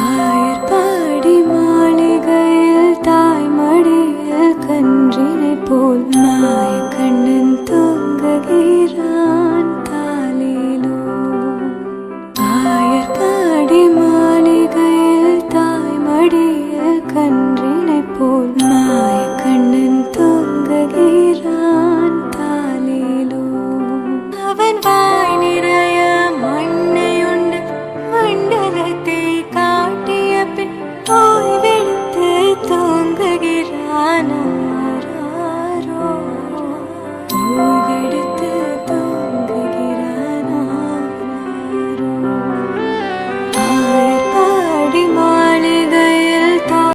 ஆயர்பாடி மாளிகையில் தாய்மடியில் கன்றினை போல் மாய கண்ணன் தூங்குகிறான் காலிலோ. ஆயர்பாடி மாளிகையில் தாய்மடியில் கன்றினை போல் மாய கண்ணன்